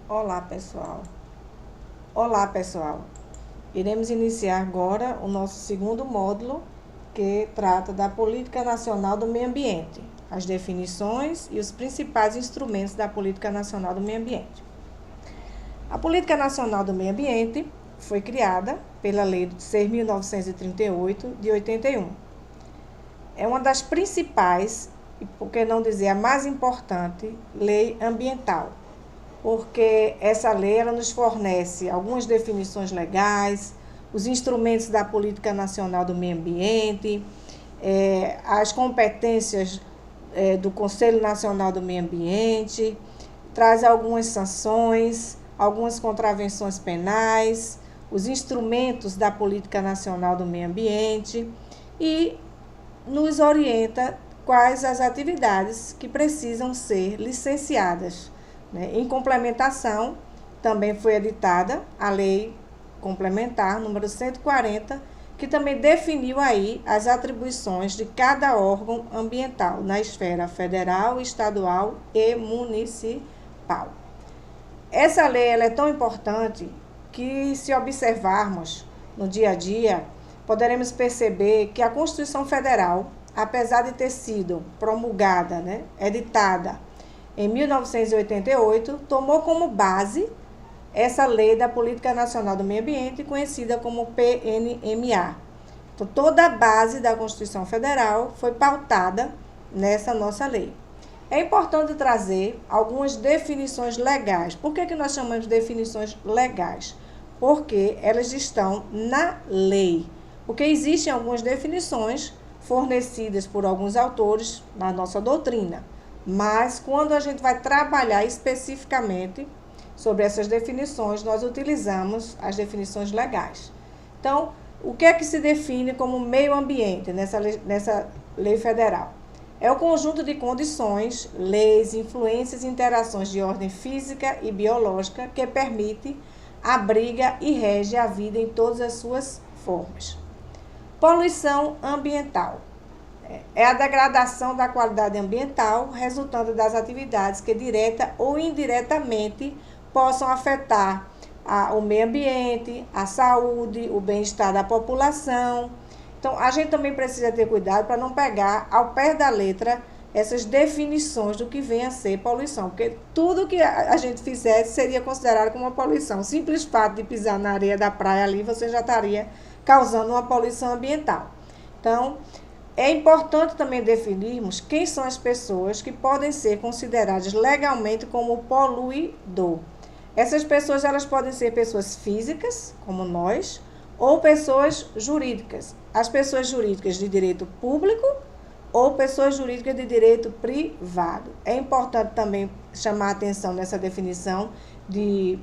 Olá, pessoal. Olá, pessoal. Iremos iniciar agora o nosso segundo módulo, que trata da Política Nacional do Meio Ambiente, as definições e os principais instrumentos da Política Nacional do Meio Ambiente. A Política Nacional do Meio Ambiente foi criada pela Lei 6.938, de 81. É uma das principais, e por que não dizer a mais importante, lei ambiental, porque essa lei ela nos fornece algumas definições legais, os instrumentos da Política Nacional do Meio Ambiente, as competências do Conselho Nacional do Meio Ambiente, traz algumas sanções, algumas contravenções penais, os instrumentos da Política Nacional do Meio Ambiente e nos orienta quais as atividades que precisam ser licenciadas. Em complementação, também foi editada a Lei Complementar número 140, que também definiu aí as atribuições de cada órgão ambiental na esfera federal, estadual e municipal. Essa lei ela é tão importante que, se observarmos no dia a dia, poderemos perceber que a Constituição Federal, apesar de ter sido promulgada, editada em 1988, tomou como base essa lei da Política Nacional do Meio Ambiente, conhecida como PNMA. Então, toda a base da Constituição Federal foi pautada nessa nossa lei. É importante trazer algumas definições legais. Por que nós chamamos de definições legais? Porque elas estão na lei. Porque existem algumas definições fornecidas por alguns autores na nossa doutrina. Mas, quando a gente vai trabalhar especificamente sobre essas definições, nós utilizamos as definições legais. Então, o que é que se define como meio ambiente nessa lei federal? É o conjunto de condições, leis, influências e interações de ordem física e biológica que permite, abriga e rege a vida em todas as suas formas. Poluição ambiental. É a degradação da qualidade ambiental resultante das atividades que direta ou indiretamente possam afetar o meio ambiente, a saúde, o bem-estar da população. Então, a gente também precisa ter cuidado para não pegar ao pé da letra essas definições do que vem a ser poluição, porque tudo que a gente fizesse seria considerado como uma poluição. O simples fato de pisar na areia da praia ali, você já estaria causando uma poluição ambiental. Então, é importante também definirmos quem são as pessoas que podem ser consideradas legalmente como poluidor. Essas pessoas elas podem ser pessoas físicas, como nós, ou pessoas jurídicas. As pessoas jurídicas de direito público ou pessoas jurídicas de direito privado. É importante também chamar a atenção nessa definição de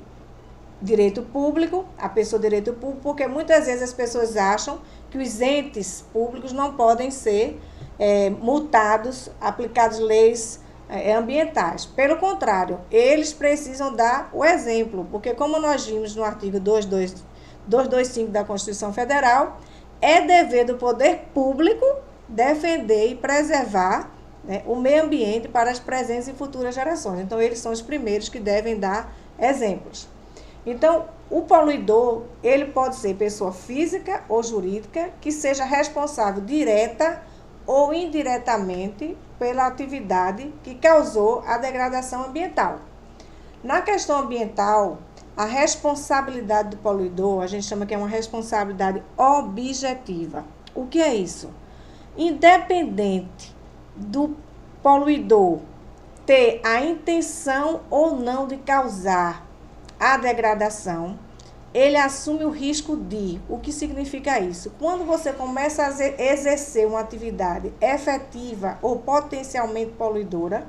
direito público, a pessoa de direito público, porque muitas vezes as pessoas acham que os entes públicos não podem ser multados, aplicadas leis ambientais. Pelo contrário, eles precisam dar o exemplo, porque como nós vimos no artigo 225 da Constituição Federal, é dever do poder público defender e preservar o meio ambiente para as presentes e futuras gerações. Então, eles são os primeiros que devem dar exemplos. Então, o poluidor, ele pode ser pessoa física ou jurídica que seja responsável direta ou indiretamente pela atividade que causou a degradação ambiental. Na questão ambiental, a responsabilidade do poluidor, a gente chama que é uma responsabilidade objetiva. O que é isso? Independente do poluidor ter a intenção ou não de causar a degradação, ele assume o risco de. O que significa isso? Quando você começa a exercer uma atividade efetiva ou potencialmente poluidora,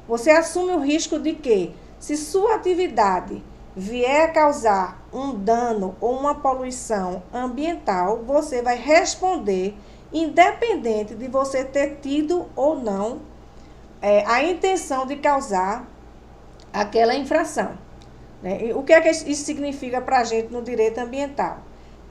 você assume o risco de que, se sua atividade vier a causar um dano ou uma poluição ambiental, você vai responder independente de você ter tido ou não a intenção de causar aquela infração. O que é que isso significa para a gente no direito ambiental?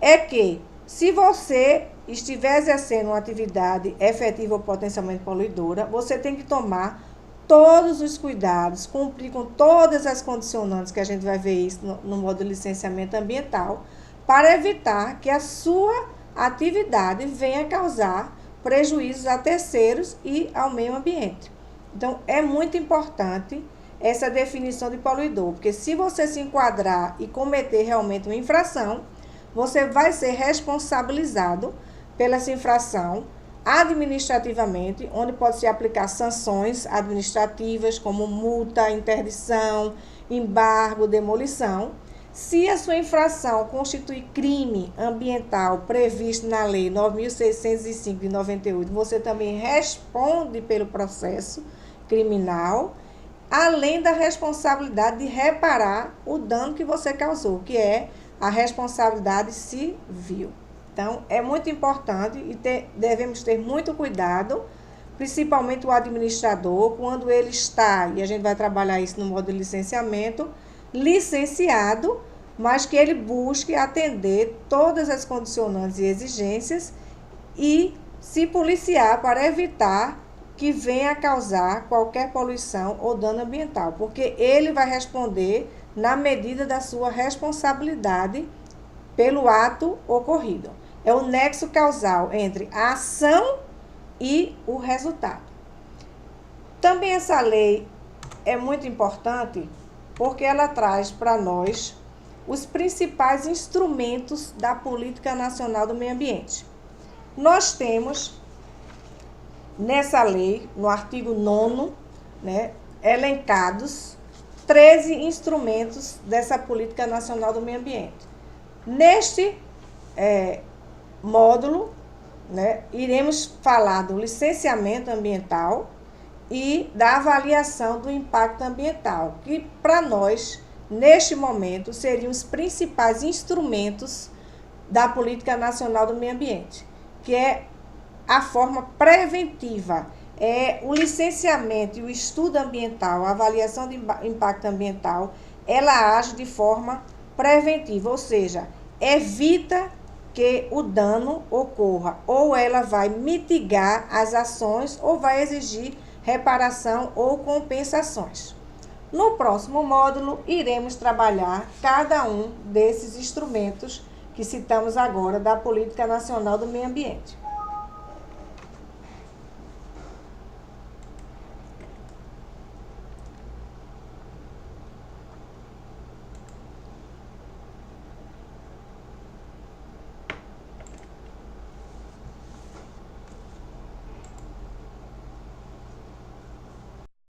É que, se você estiver exercendo uma atividade efetiva ou potencialmente poluidora, você tem que tomar todos os cuidados, cumprir com todas as condicionantes, que a gente vai ver isso no módulo de licenciamento ambiental, para evitar que a sua atividade venha causar prejuízos a terceiros e ao meio ambiente. Então, é muito importante essa definição de poluidor, porque se você se enquadrar e cometer realmente uma infração, você vai ser responsabilizado pela essa infração administrativamente, onde pode se aplicar sanções administrativas como multa, interdição, embargo, demolição. Se a sua infração constitui crime ambiental previsto na Lei 9.605 de 98, você também responde pelo processo criminal, além da responsabilidade de reparar o dano que você causou, que é a responsabilidade civil. Então, é muito importante e devemos ter muito cuidado, principalmente o administrador, quando ele está, e a gente vai trabalhar isso no módulo de licenciamento, licenciado, mas que ele busque atender todas as condicionantes e exigências e se policiar para evitar que venha a causar qualquer poluição ou dano ambiental, porque ele vai responder na medida da sua responsabilidade pelo ato ocorrido. É o nexo causal entre a ação e o resultado. Também essa lei é muito importante porque ela traz para nós os principais instrumentos da Política Nacional do Meio Ambiente. Nós temos nessa lei, no artigo 9º, elencados 13 instrumentos dessa Política Nacional do Meio Ambiente. Neste módulo, iremos falar do licenciamento ambiental e da avaliação do impacto ambiental, que para nós, neste momento, seriam os principais instrumentos da Política Nacional do Meio Ambiente, que é a forma preventiva. O licenciamento e o estudo ambiental, a avaliação de impacto ambiental, ela age de forma preventiva, ou seja, evita que o dano ocorra, ou ela vai mitigar as ações ou vai exigir reparação ou compensações. No próximo módulo, iremos trabalhar cada um desses instrumentos que citamos agora da Política Nacional do Meio Ambiente.